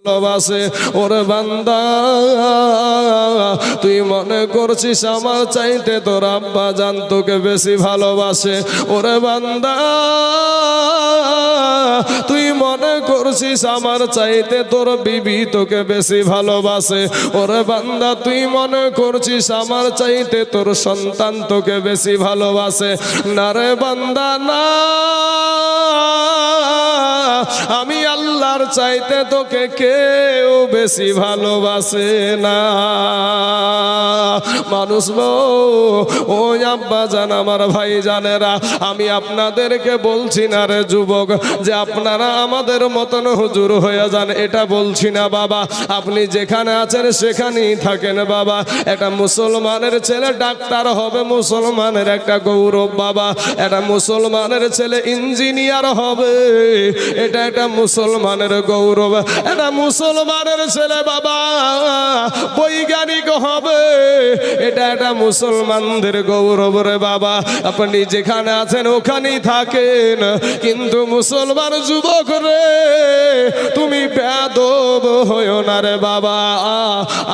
ভালোবাসে। ওরে বান্দা, তুই মনে করছিস আমার চাইতে তোর আব্বা জান তোকে বেশি ভালোবাসে। ওরে বান্দা, তুই মনে করছিস আমার চাইতে তোর বিবি তোকে বেশি ভালোবাসে। ওরে বান্দা, তুই মনে করছিস আমার চাইতে তোর সন্তান তোকে বেশি ভালোবাসে। না রে বান্দা, না, আমি আল্লাহর চাইতে তোকে কেউ বেশি ভালোবাসে না। মানুষ ও আব্বা জান, আমার ভাই জানেরা, আমি আপনাদেরকে বলছি না রে যুবক যে আপনারা আমাদের মতন হুজুর হয়ে যান, এটা বলছি না বাবা। আপনি যেখানে আছেন সেখানেই থাকেন বাবা। একটা মুসলমানের ছেলে ডাক্তার হবে মুসলমানের একটা গৌরব বাবা। একটা মুসলমানের ছেলে ইঞ্জিনিয়ার হবে, এটা একটা মুসলমানের গৌরব। একটা মুসলমানের ছেলে বাবা বৈজ্ঞানিক হবে, এটা একটা মুসলমানদের গৌরব রে বাবা। আপনি যেখানে আছেন ওখানেই থাকেন, কিন্তু মুসলমান যুবক রে, তুমি বেয়াদব হইও না রে বাবা।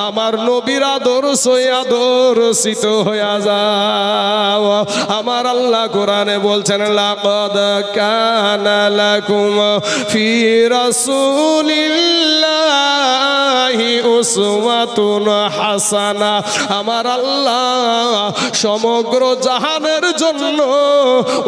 আমার নবীর আদর্শিত হইয়া যাও। আমার আল্লাহ কোরআনে বলছেন, লাকাদ কানা লাকুম ফি রাসূলিল্লাহি উসওয়াতুন হাসানা। আমার আল্লাহ সমগ্র জাহানের জন্য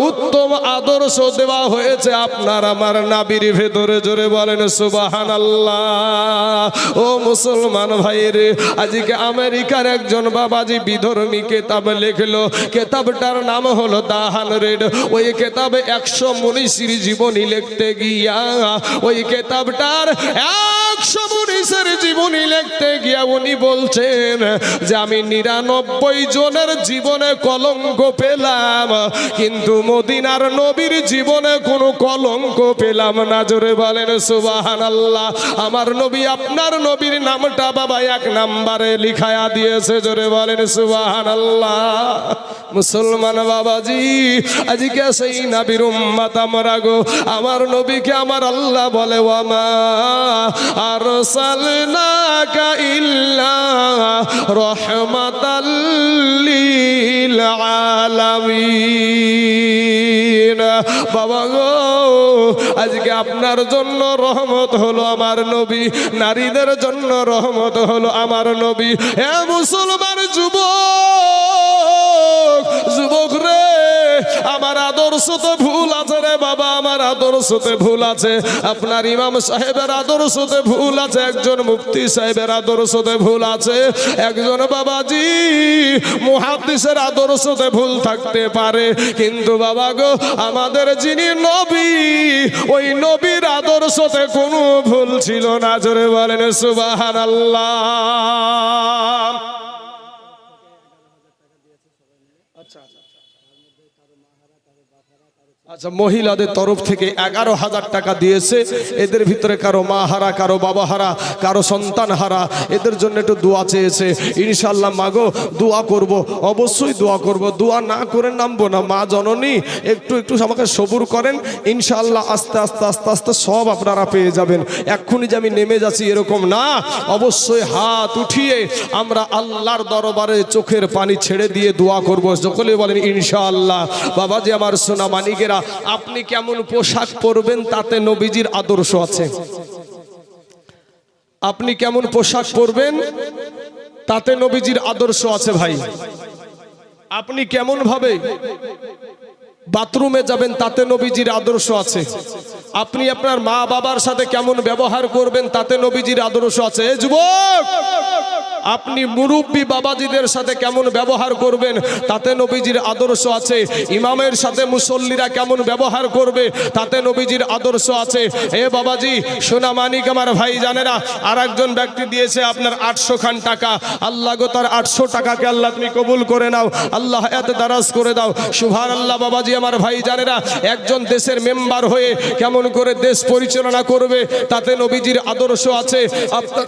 উত্তম আদর্শ দেওয়া হয়েছে আপনার আমার নবীর ভেতরে। জোরে বলেন সুবহানাল্লাহ। ও মুসলমান ভাইরে, আজকে আমেরিকার একজন বাবাজি বিধর্মী কেতাব লিখলো। কেতাবটার নাম হলো দা 100। ওই কেতাবে 100 মনীষীর জীবনী লিখতে গিয়া, ওই কেতাবটার 100 মনীষীর জীবনী লিখতে গিয়া উনি বলছেন যে আমি 99 জনের জীবনে কলঙ্ক পেলাম, কিন্তু মদিনার নবীর জীবনে কোনো কলঙ্ক পেলাম না। জোরে বলেন সুবহানাল্লাহ। আমার নবী আপনার নবীর নামটা বাবা 1 নম্বরে লিখায়া দিয়েছে। জোরে বলেন সুবহানাল্লাহ। মুসলমান বাবাজি, আজকে সেই নবীর উম্মত আমরা গো। আমার নবীকে আমার আল্লাহ বলে, ওয়ামা আরসালনাকা ইল্লা রাহমাতাল লিল আলামিন। বাবা গো, আজকে আপনার জন্য রহমত হলো আমার নবী, নারীদের জন্য রহমত হলো আমার নবী। হে মুসলমান যুবক রে, আমার আদর্শ তো ভুল আছে রে বাবা, আমার আদর্শতে ভুল আছে। আপনার ইমাম সাহেবের আদর্শতে ভুল আছে, একজন মুফতি সাহেবের আদর্শতে ভুল আছে, একজন বাবাজি মুহাদ্দিসের আদর্শতে ভুল থাকতে পারে, কিন্তু বাবা গো আমাদের যিনি নবী, ওই নবীর আদর্শতে কোনো ভুল ছিল না। জোরে বলেন সুবহানাল্লাহ। আচ্ছা, মহিলাদের তরফ থেকে 11,000 টাকা দিয়েছে। এদের ভিতরে কারো মা হারা, কারো বাবা হারা, কারো সন্তান হারা, এদের জন্য একটু দোয়া চেয়েছে। ইনশাআল্লাহ মাগো দোয়া করব, অবশ্যই দোয়া করব, দোয়া না করে নামবো না। মা জননী একটু আমাকে সবুর করেন, ইনশাআল্লাহ আস্তে আস্তে সব আপনারা পেয়ে যাবেন। এক্ষুনি যে আমি নেমে যাচ্ছি এরকম না, অবশ্যই হাত উঠিয়ে আমরা আল্লাহর দরবারে চোখের পানি ছেড়ে দিয়ে দোয়া করব। সকলে বলেন ইনশাআল্লাহ। বাবাজি আমার সোনা মানিকেরা, আপনি কেমন পোশাক পরবেন তাতে নবীজির আদর্শ আছে। আপনি কেমন পোশাক পরবেন তাতে নবীজির আদর্শ আছে ভাই। আপনি কেমন ভাবে বাথরুমে যাবেন তাতে নবীজির আদর্শ আছে। আপনি আপনার মা বাবার সাথে কেমন ব্যবহার করবেন তাতে নবীজির আদর্শ আছে। যুবক, আপনি মুরব্বী বাবাজিদের সাথে কেমন ব্যবহার করবেন তাতে নবীজির আদর্শ আছে। ইমামের সাথে মুসল্লিরা কেমন ব্যবহার করবে তাতে নবীজির আদর্শ আছে। হে বাবাজি সোনা মানিক আমার ভাই জানেরা, আর একজন ব্যক্তি দিয়েছে আপনার 800 খান টাকা। আল্লাহ গো তার 800 টাকাকে আল্লাহ তুমি কবুল করে নাও, আল্লাহ এত দারাজ করে দাও। সুবহানাল্লাহ। বাবাজি আমার ভাই জানেরা, একজন দেশের মেম্বার হয়ে কেমন করে দেশ পরিচালনা করবে তাতে নবীজির আদর্শ আছে। আপনার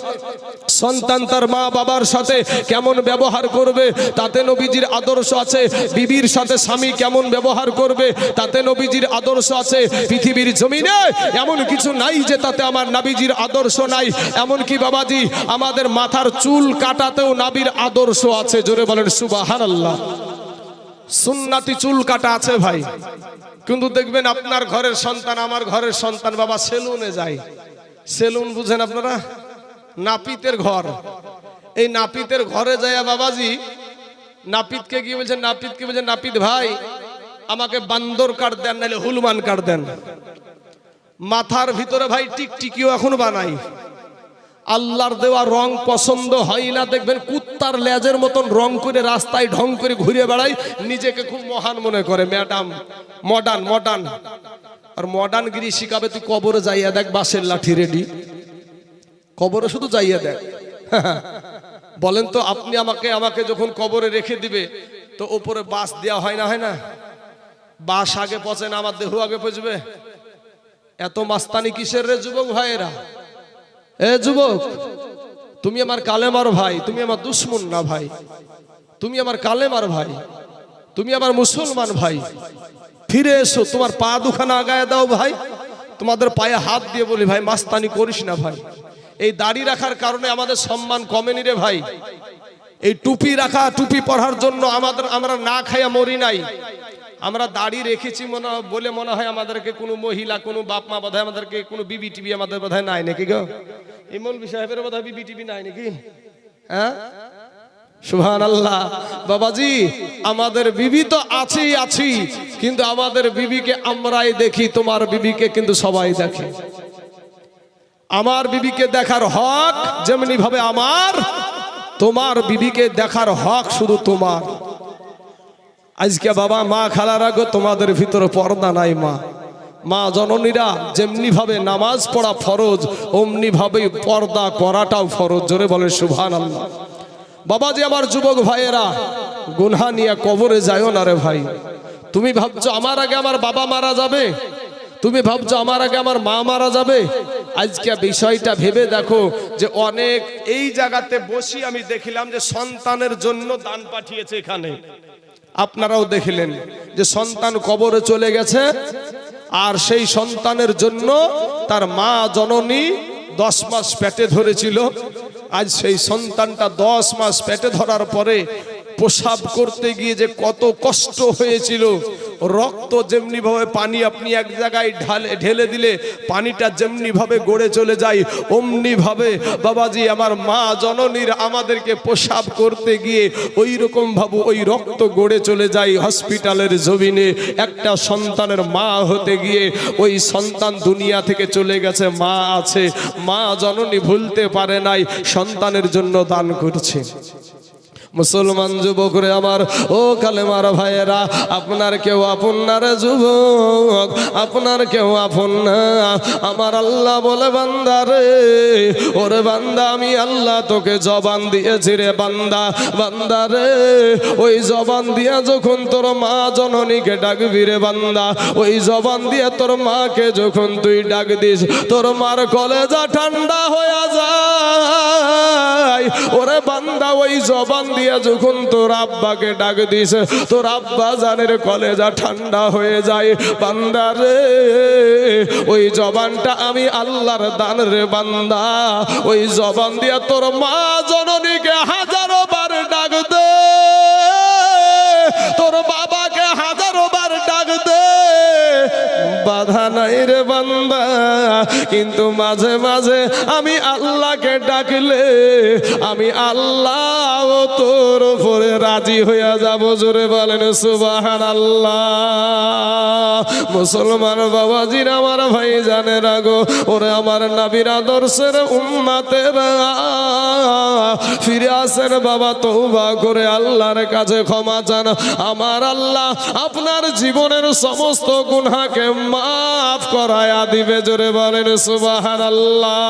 সন্তান তার মা বাবা বাবার সাথে কেমন ব্যবহার করবে তাতে নবীজির আদর্শ আছে। বিবির সাথে স্বামী কেমন ব্যবহার করবে তাতে নবীজির আদর্শ আছে। পৃথিবীর জমিনে এমন কিছু নাই যে তাতে আমার নবীজির আদর্শ নাই। এমন কি বাবাজি আমাদের মাথার চুল কাটাতেও নবীর আদর্শ আছে। জোরে বলেন সুবহানাল্লাহ। সুন্নাতি চুল কাটা আছে ভাই, কিন্তু দেখবেন আপনার ঘরের সন্তান আমার ঘরের সন্তান বাবা সেলুনে যায়। সেলুন বুঝেন আপনারা? নাপিতের ঘর। এই নাপিতের ঘরে যায় বাবাজি, নাপিতকে কি বলছেন? নাপিতকে বলছেন, নাপিত ভাই আমাকে বান্দর কাট দেন, নাহলে হুলমান কাট দেন। মাথার ভিতরে ভাই টিকটিকিও এখন বানাই। আল্লাহর দেওয়া রং পছন্দ হয় না, দেখবেন কুত্তার লেজের মতন রং করে রাস্তায় ঢং করে ঘুরে বেড়ায়, নিজেকে খুব মহান মনে করে। Madam modern modern. আর মডার্ন গিরি শিখাবে তুই কবরে যাইয়া দেখ, বাঁশের লাঠি রেডি। কবরে শুধু যাইয়া দেখ। বলেন তো আপনি আমাকে যখন কবরে রেখে দিবে তো উপরে বাঁশ দেওয়া হয় না? হয় না? বাঁশ আগে পচে না আমার দেহ আগে পচবে? এত মাস্তানি কিসের রে যুবক ভাইয়েরা? এ যুবক, তুমি আমার কালেমার ভাই, তুমি আমার দুশ্মন না ভাই। তুমি আমার কালেমার ভাই, তুমি আমার মুসলমান ভাই। ফিরে এসো, তোমার পা দুখানা আগায় দাও ভাই। তোমাদের পায়ে হাত দিয়ে বলি ভাই মাস্তানি করিস না ভাই। এই দাড়ি রাখার কারণে আমাদের সম্মান কমেনি রে ভাই। এই টুপি রাখা, টুপি পরার জন্য আমরা না খাইয়া মরি নাই। আমরা দাড়ি রেখেছি বলে মনে হয় আমাদেরকে কোনো মহিলা, কোনো বাপ মা বোধহয় আমাদেরকে কোনো বিবি টিভি আমাদের বোধহয় নাই নাকি গো? এই মৌলভী সাহেবের বোধহয় বিবি টিভি নাই নাকি? হ্যাঁ, সুবহানাল্লাহ। বাবাজি আমাদের বিবি তো আছি, কিন্তু আমাদের বিবিকে আমরাই দেখি, তোমার বিবিকে কিন্তু সবাই দেখে। আমার বিবিকে দেখার হক যেমনি ভাবে আমার, তোমার বিবিকে দেখার হক শুধু তোমার। আজকে বাবা মা খালারা গো, তোমাদের ভিতরে পর্দা নাই। মা জননীরা যেমনি ভাবে নামাজ পড়া ফরজ, অমনি ভাবে পর্দা করাটাও ফরজ। জোরে বলে সুবহানাল্লাহ। বাবাজি আমার যুবক ভাইয়েরা, গুনাহ নিয়ে কবরে যায়ও না রে ভাই। তুমি ভাবছো আমার আগে আমার বাবা মারা যাবে, তুমি ভাবছো আমার আগে আমার মা মারা যাবে। আজকে বিষয়টা ভেবে দেখো যে অনেক এই জায়গাতে বসি আমি দেখিলাম যে সন্তানের জন্য দান পাঠিয়েছে এখানে। আপনারাও দেখলেন যে সন্তান কবরে চলে গেছে, আর সেই সন্তানের জন্য তার মা জননী 10 মাস পেটে ধরেছিল। আজ সেই সন্তানটা 10 মাস পেটে ধরার পরে প্রসাব করতে গিয়ে যে কত কষ্ট হয়েছিল। রক্ত যেমনি ভাবে পানি আপনি এক জায়গায় ঢেলে দিলে পানিটা যেমনি ভাবে গড়ে চলে যায়, অমনি ভাবে বাবাজি আমার মা জননীর আমাদেরকে প্রসাব করতে গিয়ে ওই রকম ভাবে ওই রক্ত গড়ে চলে যায় হসপিটালের জমিনে। একটা সন্তানের মা হতে গিয়ে ওই সন্তান দুনিয়া থেকে চলে গেছে, মা আছে, মা জননী ভুলতে পারে নাই, সন্তানের জন্য দান করছে। মুসলমান যুবকরে আমার, ও কালেমার ভাইয়েরা, আপনার কেউ আপন না রে যুবক, আপনার কেউ আপন না। আমার আল্লাহ বলে বান্দা রে, ওরে বান্দা আমি আল্লাহ তোকে জবান দিয়েছি রে বান্দা। বান্দা রে ওই জবান দিয়া যখন তোর মা জননীকে ডাকবি রে বান্দা, ওই জবান দিয়ে তোর মাকে যখন তুই ডাক দিস, তোর মার কলেজা ঠান্ডা হয়ে যায়। ওরে বান্দা ওই জবান দিয়ে যখন তোর আব্বাকে ডাক দিস, তোর আব্বা জানের কলেজা ঠান্ডা হয়ে যায়। বান্দা রে ওই জবানটা আমি আল্লাহর দান রে বান্দা। ওই জবান দিয়ে তোর মা জননীকে হাজারো বার ডাক দে, তোর বাবাকে হাজারো বার ডাক দে, বাধা নাই রে বান্দা। কিন্তু মাঝে মাঝে আমি আল্লাহকে ডাকলে আমি আল্লাহ তোর উপরে রাজি হইয়া যাব। জোরে বলেন সুবহানাল্লাহ। মুসলমান বাবাজির আমার ভাই জানে রাগো, ওরে আমার নবীর আদর্শের উম্মতেরা, ফিরে আসেন বাবা, তওবা করে আল্লাহর কাছে ক্ষমা চান। আমার আল্লাহ আপনার জীবনের সমস্ত গুনাহকে মাফ করায়া দিবে। জোরে বলেন সুবহানাল্লাহ।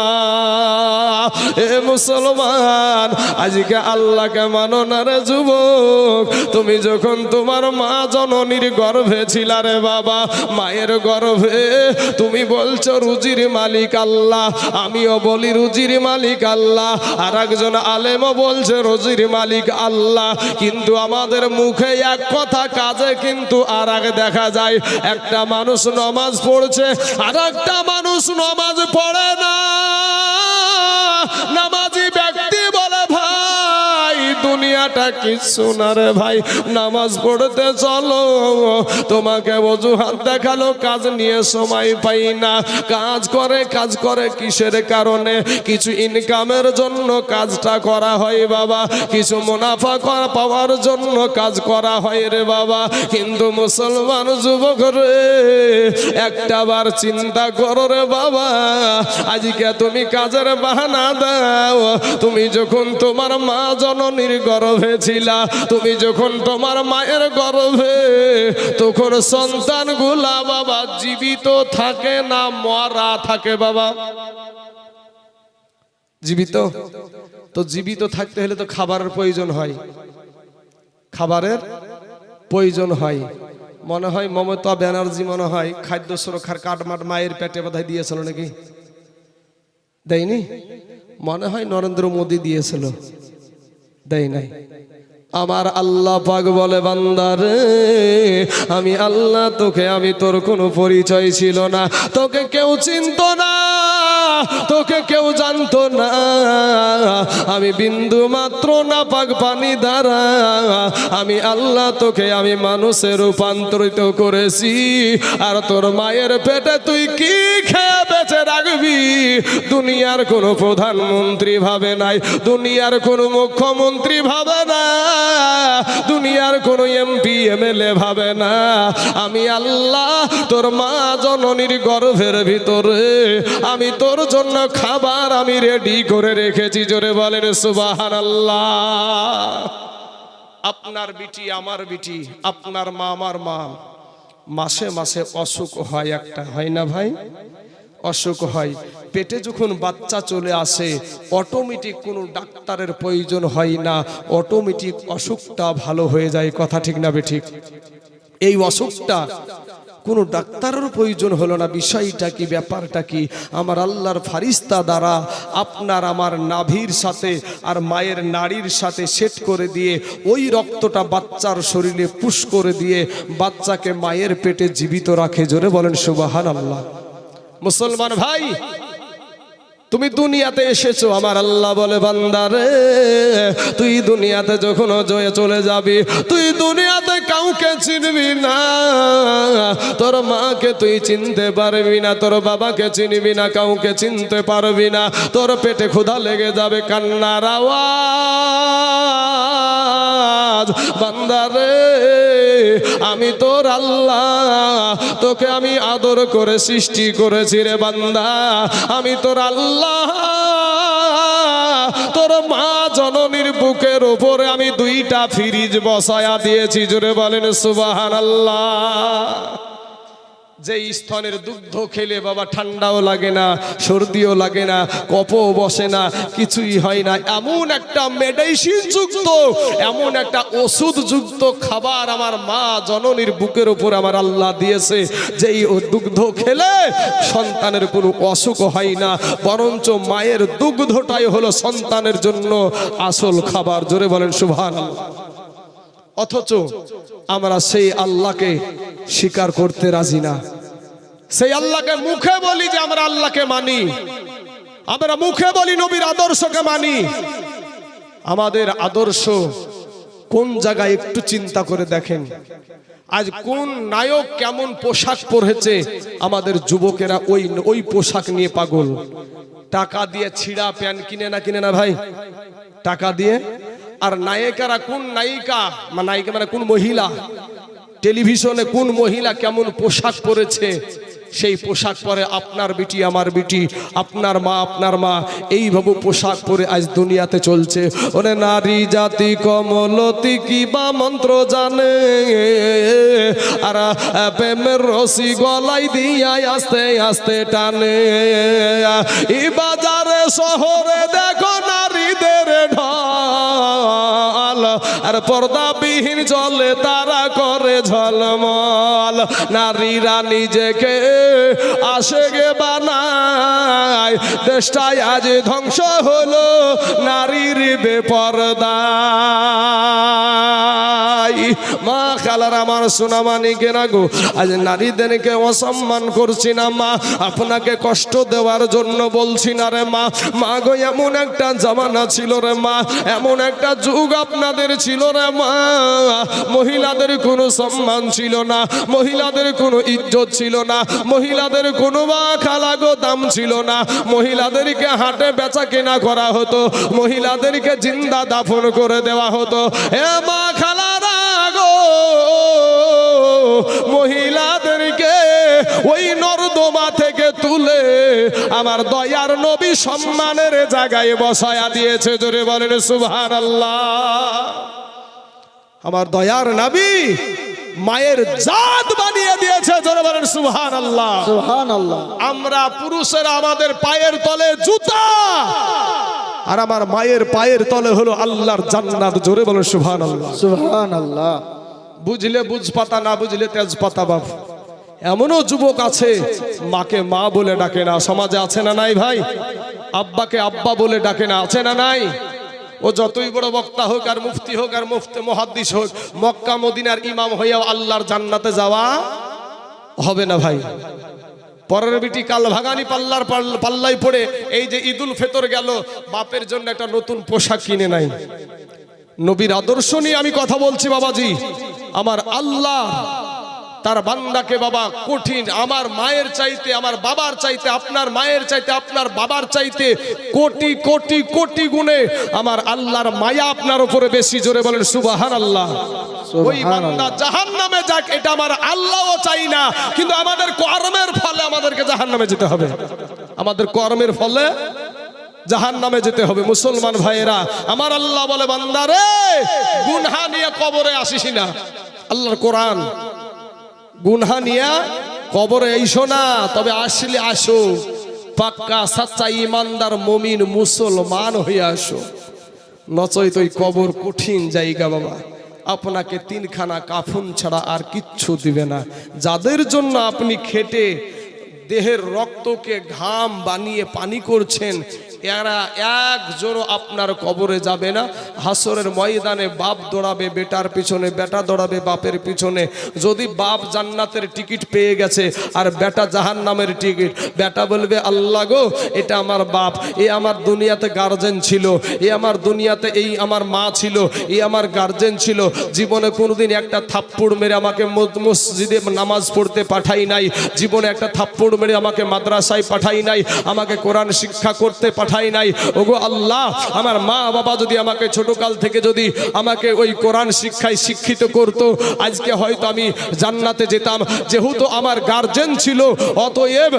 এ মুসলমান, আজকে আল্লাহকে মানো না রে যুবক। তুমি যখন তোমার মা জননীর গর্ভে ছিলা রে বাবা, মায়ের গর্ভে তুমি বলছো রুজির মালিক আল্লাহ, আমিও বলি রুজির মালিক আল্লাহ, আর একজন আলেমও বলছে রুজির মালিক আল্লাহ। কিন্তু আমাদের মুখে এক কথা, কাজে কিন্তু আর এক দেখা যায়। একটা মানুষ নামাজ পড়ছে, আর একটা মানুষ নামাজ পড়ে না। নামাজি ব্যক্তি বলে ভাই দুনিয়াটা কিছু না রে ভাই, নামাজ পড়তে চলো। তোমাকে অজুহাত দেখালো কাজ নিয়ে সময় পাই না। কাজ করে কিসের কারণে? কিছু ইনকামের জন্য কাজটা করা হয় বাবা, কিছু মুনাফা পাওয়ার জন্য কাজ করা হয় রে বাবা। কিন্তু মুসলমান যুবক রে, একটা বার চিন্তা করো রে বাবা, আজকে তুমি কাজের বাহানা দাও। তুমি যখন তোমার মা জননীর গর্ভে ছিলা, তুমি যখন তোমার মায়ের গর্ভে, তখন সন্তানগুলা বাবা জীবিত থাকে না মরা থাকে বাবা? জীবিত। তো জীবিত থাকতে হলে তো খাবারের প্রয়োজন হয়, খাবারের প্রয়োজন হয়। মনে হয় মমতা ব্যানার্জি মনে হয় খাদ্য সুরক্ষার কার্ড মায়ের পেটে বোধহয় দিয়েছিল নাকি, দেয়নি? মনে হয় নরেন্দ্র মোদী দিয়েছিল, দেয় নাই। আমার আল্লাহ পাক বলে বান্দারে, আমি আল্লাহ তোকে, আমি তোর কোনো পরিচয় ছিল না, তোকে কেউ চিনতো না, তোকে কেউ জানতো না। আমি বিন্দু মাত্র নাপাক পানি দ্বারা আমি আল্লাহ তোকে আমি মানুষে রূপান্তরিত করেছি। আর তোর মায়ের পেটে তুই কি খেয়ে বেঁচে রাখবি? দুনিয়ার কোনো প্রধানমন্ত্রী ভাবে নাই, দুনিয়ার কোনো মুখ্যমন্ত্রী ভাবে না, দুনিয়ার কোনো এমপি এমএলএ ভাবে না। আমি আল্লাহ তোর মা জননীর গর্ভের ভিতরে আমি তোর জন্য খাবার আমি রেডি করে রেখেছি। জোরে বলেন সুবহানাল্লাহ। আপনার বিটি আমার বিটি, আপনার মা আমার মা, মাসে মাসে অসুখ হয়, একটা হয় না ভাই? অসুখ হয়। পেটে যখন বাচ্চা চলে আসে অটোমেটিক কোনো ডাক্তারের প্রয়োজন হয় না, অটোমেটিক অসুখটা ভালো হয়ে যায়। কথা ঠিক না বেঠিক? এই অসুখটা কোনো ডাক্তারের প্রয়োজন হলো না। বিষয়টা কি, ব্যাপারটা কি? আমার আল্লাহর ফারিস্তা দ্বারা আপনার আমার নাভির সাথে আর মায়ের নাড়ির সাথে সেট করে দিয়ে ওই রক্তটা বাচ্চার শরীরে পুশ করে দিয়ে বাচ্চাকে মায়ের পেটে জীবিত রাখে। জোরে বলেন সুবহানাল্লাহ। মুসলমান ভাই, তুমি দুনিয়াতে এসেছো, আমার আল্লাহ বলে বান্দারে, তুই দুনিয়াতে যখন জয়ে চলে যাবি, তুই দুনিয়াতে কাউকে চিনবি না। তোর মাকে তুই চিনতে পারবি না, তোর বাবাকে চিনবি না, কাউকে চিনতে পারবি না। তোর পেটে ক্ষুধা লেগে যাবে, কান্নার আওয়াজ। বান্দারে, আমি তোর আল্লাহ, তোকে আমি আদর করে সৃষ্টি করেছি রে বান্দা। আমি তোর আল্লাহ, তোর মা জননীর বুকের উপরে আমি 2টা ফ্রিজ বসায়া দিয়েছি। জোরে বলেন সুবহানাল্লাহ। যে স্তনের দুগ্ধ খেলে বাবা ঠান্ডাও লাগে না, সর্দিও লাগে না, কফও বসে না, কিছুই হয় না। এমন একটা মেডিসিন যুক্ত, এমন একটা ওষুধ যুক্ত খাবার আমার মা জননীর বুকের উপর আমার আল্লাহ দিয়েছে, যেই দুগ্ধ খেলে সন্তানের কোনো অসুখ হয় না, বরঞ্চ মায়ের দুগ্ধটাই হলো সন্তানের জন্য আসল খাবার। জোরে বলেন সুবহানাল্লাহ। অথচ আমরা সেই আল্লাহকে স্বীকার করতে রাজি না। সেই আল্লাহকে মুখে বলি যে আমরা আল্লাহকে মানি, আমরা মুখে বলি নবীর আদর্শকে মানি। আমাদের আদর্শ কোন জায়গায় একটু চিন্তা করে দেখেন। আজ কোন নায়ক কেমন পোশাক পরেছে, আমাদের যুবকেরা ওই পোশাক নিয়ে পাগল। টাকা দিয়ে ছিঁড়া প্যান্ট কিনে না ভাই? টাকা দিয়ে। আর নায়িকারা, কোন নায়িকা মানে কোন মহিলা, টেলিভিশনে কোন মহিলা কেমন পোশাক পরেছে, সেই পোশাক পরে আপনার বিটি আমার বিটি, আপনার মা এইভাবে পোশাক পরে আজ দুনিয়াতে চলছে। ওরে নারী জাতি কমলতি কি বা মন্ত্র জানে, আর প্রেমের রশি গলাই দিয়া আস্তে আস্তে টানে। এই বাজারে শহরে আর পর্দাবিহীন চলে তারা করে ঝলমল। নারীরা নিজেকে আশেগে বানায়, দেশটায় আজ ধ্বংস হলো নারীর বেপরদায়। মা খালার আমার সোনামানিকে না গো, আজ নারীদেরকে অসম্মান করছি না মা, আপনাকে কষ্ট দেওয়ার জন্য বলছি না রে মা। মা গো, এমন একটা জামানা ছিল রে মা, এমন একটা যুগ আপনাদের ছিল রে মা, মহিলাদের কোনো সম্মান ছিল না, মহিলাদের কোনো ইজ্জত ছিল না, মহিলাদের কোনো মা খালা গো দাম ছিল না। মহিলাদেরকে হাটে বেচা কেনা করা হতো, মহিলাদেরকে জিন্দা দাফন করে দেওয়া হতো। এ মা খালারা গো, মহিলাদেরকে ওই নর্দমা থেকে তুলে আমার দয়ার নবী সম্মানের জায়গায় বসায়া দিয়েছে। জোরে বলেন সুবহানাল্লাহ। আমার দয়ার নবী মায়ের জাত বানিয়ে দিয়েছে। জোরে বলেন সুবহানাল্লাহ, সুবহানাল্লাহ। আমরা পুরুষেরা আমাদের পায়ের তলে জুতা, আর আমার মায়ের পায়ের তলে হলো আল্লাহর জান্নাত। জোরে বলেন সুবহানাল্লাহ, সুবহানাল্লাহ। বুঝলে বুঝ পাতা, না বুঝলে তেজ পাতা বাপ। এমনও যুবক আছে মাকে মা বলে ডাকে না, সমাজে আছে না নাই ভাই? আব্বাকে আব্বা বলে ডাকে না, আছে না নাই? ও যতই বড় বক্তা হোক আর মুফতি হোক আর মুফতি মুহাদ্দিস হোক, মক্কা মদিনার ইমাম হইয়াও আল্লাহর জান্নাতে যাওয়া হবে না ভাই। পরের বিটি কাল ভাগানি পাল্লাই পড়ে এই যে ঈদুল ফিতর গেল, বাপের জন্য একটা নতুন পোশাক কিনে নাই। নবীর আদর্শ নিয়ে আমি কথা বলছি বাবাজি। আমার আল্লাহ তার বান্দাকে বাবা কঠিন, আমার মায়ের চাইতে, আমার বাবার চাইতে, আপনার মায়ের চাইতে, আপনার বাবার চাইতে কোটি কোটি কোটি গুণে আমার আল্লাহর মায়া আপনার উপরে বেশি। জোরে বলেন সুবহানাল্লাহ। ওই বান্দা জাহান্নামে যাক, এটা আমার আল্লাহও চাই না, কিন্তু আমাদের কর্মের ফলে আমাদেরকে জাহান্নামে যেতে হবে। আমাদের কর্মের ফলে জাহান্নামে যেতে হবে। মুসলমান ভাইয়েরা, আমার আল্লাহ বলে বান্দারে গুনহা নিয়ে কবরে আসিস না। আল্লাহর কোরআন, গুনহা নিয়া কবরে আইসো না, তবে আসলে আসো পাক্কা সাচ্চা ইমানদার মুমিন মুসলমান হয়ে আসো, নচয় তো কবর কঠিন জায়গা বাবা। আপনাকে তিনখানা কাফন ছাড়া আর কিচ্ছু দিবে না। যাদের জন্য আপনি খেটে দেহের রক্তকে ঘাম বানিয়ে পানি করছেন, এরা একজনও আপনার কবরে যাবে না। হাসরের ময়দানে বাপ দৌড়াবে বেটার পিছনে, বেটা দৌড়াবে বাপের পিছনে। যদি বাপ জান্নাতের টিকিট পেয়ে গেছে আর বেটা জাহান্নামের টিকিট, বেটা বলবে আল্লাহ গো, এটা আমার বাপ, এ আমার দুনিয়াতে গার্জেন ছিল, এ আমার দুনিয়াতে এই আমার মা ছিল, এ আমার গার্জেন ছিল, জীবনে কোনোদিন একটা থাপ্পড় মেরে আমাকে মসজিদে নামাজ পড়তে পাঠাই নাই, জীবনে একটা থাপ্পড় মেরে আমাকে মাদ্রাসায় পাঠাই নাই, আমাকে কোরআন শিক্ষা করতে পাঠাই নাই। ওগো আল্লাহ, আমার মা বাবা যদি আমাকে ছোটকাল থেকে যদি আমাকে ওই কোরআন শিক্ষায় শিক্ষিত করত, আজকে হয়তো আমি জান্নাতে যেতাম। যেহেতু আমার গার্জেন ছিল, অতএব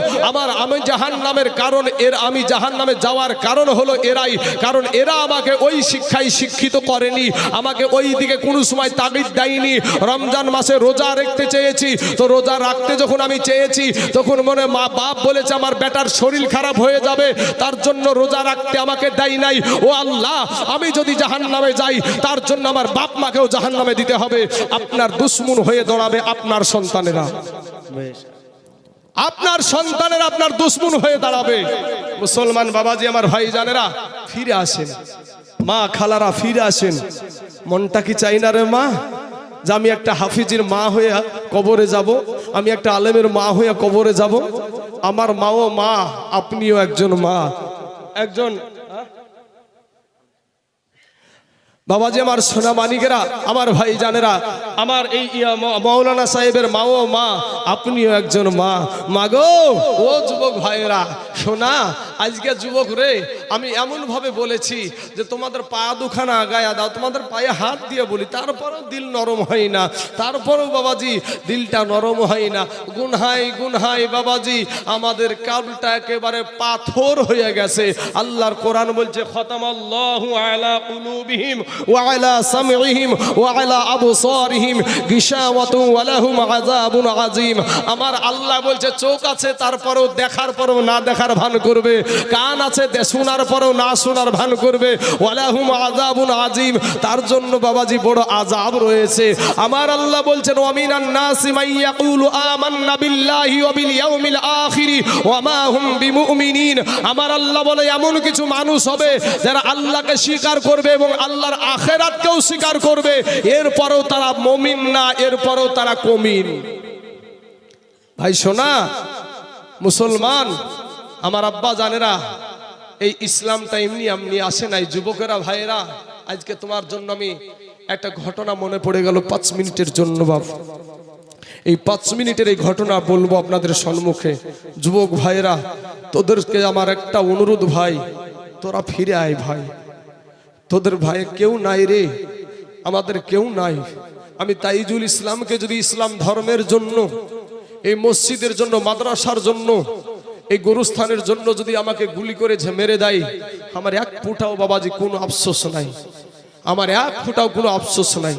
আমি জাহান্নামের কারণ, আমি জাহান্নামে যাওয়ার কারণ হলো এরাই, কারণ এরা আমাকে ওই শিক্ষায় শিক্ষিত করেনি, আমাকে ওই দিকে কোনো সময় তাগিদ দেয়নি। রমজান মাসে রোজা রাখতে চেয়েছি, তো রোজা রাখতে যখন আমি চেয়েছি, তখন মনে মা বাপ বলেছে আমার বেটার শরীর খারাপ হয়ে যাবে, তার জন্য রোজা রাখতে আমাকে দেয় নাই। ও আল্লাহ, আমি যদি জাহান্নামে যাই, তার জন্য আমার বাপ মাকেও জাহান্নামে দিতে হবে। আপনার দুশ্মন হয়ে দাঁড়াবে আপনার সন্তানেরা, আপনার সন্তানেরা আপনার দুশ্মন হয়ে দাঁড়াবে। মুসলমান বাবাজি, আমার ভাই জানেরা, ফিরে আসেন, মা খালারা ফিরে আসেন। মনটা কি চাই না রে মা, যে আমি একটা হাফিজের মা হয়ে কবরে যাব, আমি একটা আলেমের মা হয়ে কবরে যাব? আমার মাও মা, আপনিও একজন মা, একজন বাবাজি। আমার সোনা মানিকেরা, আমার ভাই জানেরা, আমার এই মৌলানা সাহেবের মাও মা, আপনিও একজন মা। মাগো, ও যুবক ভাইয়েরা শোনা, আজকে যুবক রে, আমি এমন ভাবে বলেছি যে তোমাদের পা দুখানা আগায়া দাও, তোমাদের পায়ে হাত দিয়ে বলি, তারপরও দিল নরম হয় না, তারপরও বাবাজি দিলটা নরম হয় না। গুনহাই গুনহাই বাবাজি আমাদের কালটা একেবারে পাথর হয়ে গেছে। আল্লাহর কোরআন বলছে, খতামাল্লাহু আলা কুলুবিহিম ওয়া আলা সামইহিম ওয়া আলা আবসারিহিম গিশাওয়াতুন ওয়া লাহুম আযাবুন আযীম। আমার আল্লাহ বলছে চোখ আছে, তারপরও দেখার পরও না দেখার ভান করবে। কান আছে শোনার পরেও না শোনার ভান করবে, ওয়ালাহুম আযাবুন আযীম, তার জন্য বাবাজি বড় আযাব রয়েছে। আমার আল্লাহ বলছেন ওয়ামিনান নাসি মান ইয়াকুলু আমান্না বিল্লাহি ওয়া বিল ইয়াউমিল আখির ওয়া মা হুম বিমুমিনিন। আমার আল্লাহ বলে এমন কিছু মানুষ হবে যারা আল্লাহকে স্বীকার করবে এবং আল্লাহর আখিরাতকেও স্বীকার করবে, এরপরেও তারা মুমিন না, এরপরেও তারা কমিন। ভাই শোনা মুসলমান, আমার আব্বা জানেরা, এই ইসলামটা এমনি এমনি আসে নাই। যুবকেরা ভাইয়েরা, আজকে তোমার জন্য আমি একটা ঘটনা মনে পড়ে গেল 5 মিনিটের জন্য। বাপ, এই 5 মিনিটের এই ঘটনা বলবো আপনাদের সম্মুখে। যুবক ভাইয়েরা, তোদেরকে আমার একটা অনুরোধ ভাই, তোরা ফিরে আয় ভাই। তোদের ভাই কেউ নাই রে, আমাদের কেউ নাই। আমি তাইজুল ইসলামকে যদি ইসলাম ধর্মের জন্য, এই মসজিদের জন্য, মাদ্রাসার জন্য, এই গোরস্থানের জন্য যদি আমাকে গুলি করে মেরে দেয়, আমার এক ফুটাও বাবাজি কোনো আফসোস নাই, আমার এক ফুটাও কোনো আফসোস নাই।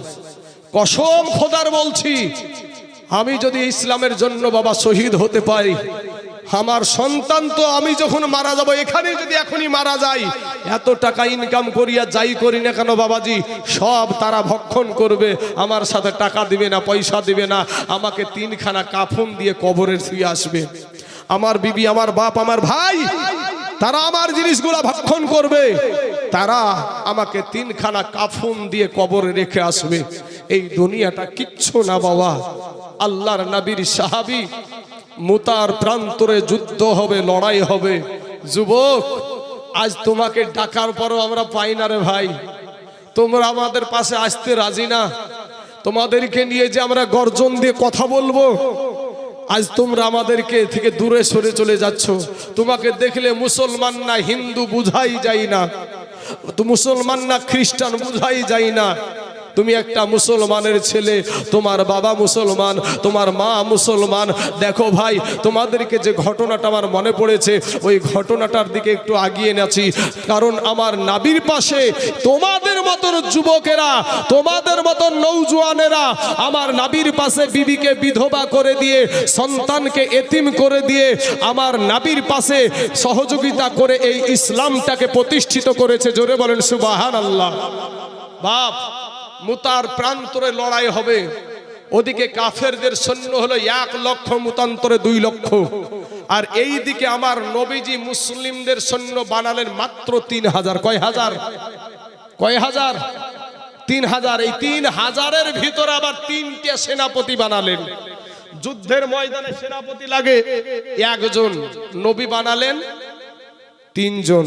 কসম খোদার বলছি, আমি যদি ইসলামের জন্য বাবা শহীদ হতে পারি, আমার সন্তান তো আমি যখন মারা যাব, এখানে যদি এখনই মারা যাই, এত টাকা ইনকাম করিয়া যাই করি না কেন বাবাজি, সব তারা ভক্ষণ করবে, আমার সাথে টাকা দিবে না, পয়সা দিবে না, আমাকে 3খানা কাফন দিয়ে কবরে শুয়ে আসবে। আমার বিবি, আমার বাপ, আমার ভাই, তারা আমার জিনিসগুলা ভক্ষণ করবে, তারা আমাকে 3খানা কাফন দিয়ে কবরে রেখে আসবে। এই দুনিয়াটা কিচ্ছু না বাবা। আল্লাহর নবীর সাহাবী, মুতার প্রান্তরে যুদ্ধ হবে, লড়াই হবে। যুবক, আজ তোমাকে ডাকার পরও আমরা পাই না রে ভাই, তোমরা আমাদের পাশে আসতে রাজি না। তোমাদেরকে নিয়ে যে আমরা গর্জন দিয়ে কথা বলবো, আজ তোমরা আমাদেরকে থেকে দূরে সরে চলে যাচ্ছ। তোমাকে দেখলে মুসলমান না হিন্দু বুঝাই যায় না, মুসলমান না খ্রিস্টান বুঝাই যায় না। তুমি একটা মুসলমানের ছেলে, তোমার বাবা মুসলমান, তোমার মা মুসলমান। দেখো ভাই, তোমাদেরকে যে ঘটনাটা আমার মনে পড়েছে, ওই ঘটনাটার দিকে একটু আগিয়ে নেছি। কারণ আমার নবীর পাশে তোমাদের মতন যুবকেরা, তোমাদের মতন নৌজওয়ানেরা আমার নবীর পাশে বিবিকে বিধবা করে দিয়ে, সন্তানকে এতিম করে দিয়ে, আমার নবীর পাশে সহযোগিতা করে এই ইসলামটাকে প্রতিষ্ঠিত করেছে। জোরে বলেন সুবহানাল্লাহ। বাপ, মুতার প্রান্তরে লড়াই হবে, ওদিকে কাফেরদের সৈন্য হলো 1 লক্ষ, মুতান্তরে 2 লক্ষ। আর এই দিকে আমার নবীজি মুসলিমদের সৈন্য বানালেন মাত্র 3000। কয় হাজার? 3000। এই 3000-এর ভিতরে আবার 3টে সেনাপতি বানালেন। যুদ্ধের ময়দানে সেনাপতি লাগে 1 জন, নবী বানালেন 3 জন।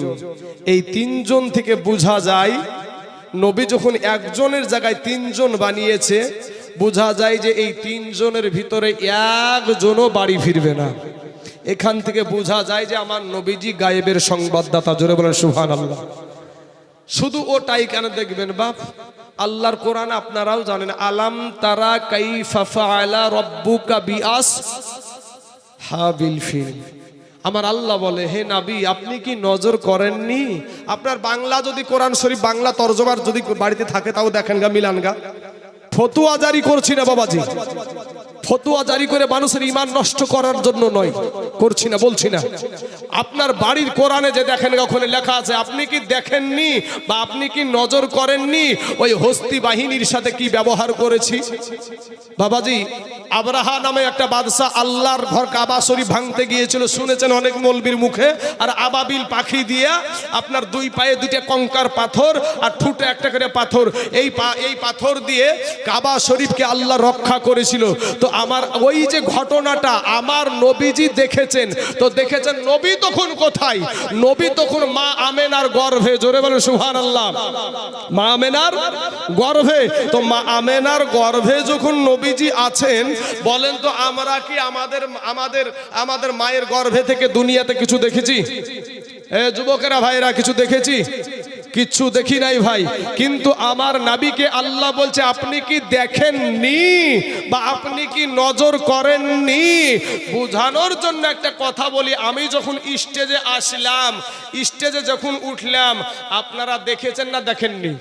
এই 3 জন থেকে বোঝা যায় নবী যখন 1 জনের জায়গায় 3 জন বানিয়েছে, বোঝা যায় যে এই 3 জনের ভিতরে 1 জনও বাড়ি ফিরবে না। এখান থেকে বোঝা যায় যে আমার নবীজি গায়েবের সংবাদদাতা। জোরে বলেন সুবহানাল্লাহ। শুধু ওটাই কেন দেখবেন বাপ, আল্লাহর কোরআন আপনারাও জানেন, আলাম তারা কাইফা ফাআলা রাব্বুকা বিআসহাবিল ফিল। আমার আল্লাহ বলে, হে নবী, আপনি কি নজর করেননি? আপনার বাংলা যদি কোরআন শরীফ বাংলা তরজমার যদি বাড়িতে থাকে, তাও দেখেন গা, মিলান গা। ফতুয়া জারি করছি না বাবাজি, ফতুয়া জারি করে মানুষের ঈমান নষ্ট করার জন্য নয়, করছি না, বলছি না। আপনার বাড়ির কোরআনে যে দেখেন গা, ওখানে লেখা আছে, আপনি কি দেখেননি বা আপনি কি নজর করেননি ওই হস্তি বাহিনীর সাথে কি ব্যবহার করেছি? বাবাজি, আবরাহা নামে একটা বাদশা আল্লাহর ঘর কাবা শরীফ ভাঙতে গিয়েছিল, শুনেছেন অনেক মৌলবীর মুখে। আর আবাবিল পাখি দিয়া আপনার 2 পায়ে 2টা কঙ্কার পাথর আর ঠুটে একটা করে পাথর, এই পাথর দিয়ে কাবা শরীফকে আল্লাহ রক্ষা করেছিল। তো আমার ওই যে ঘটনাটা আমার নবীজি দেখেছেন, তো দেখেছেন নবী তখন কোথায়? নবী তখন মা আমেনার গর্ভে। জোরে বলেন সুবহানাল্লাহ। মা আমেনার গর্ভে। তো মা আমেনার গর্ভে যখন নবীজি আছেন, বলেন তো আমরা কি আমাদের মায়ের গর্ভে থেকে দুনিয়াতে কিছু দেখেছি? যুবকেরা ভাইরা, কিছু দেখেছি? কিচ্ছু দেখি নাই ভাই। কিন্তু আমার নবীকে আল্লাহ বলছে, আপনি কি দেখেননি বা আপনি কি নজর করেননি? বোঝানোর জন্য একটা কথা বলি, আমি যখন স্টেজে আসলাম, স্টেজে যখন উঠলাম, আপনারা দেখেছেন না দেখেননি?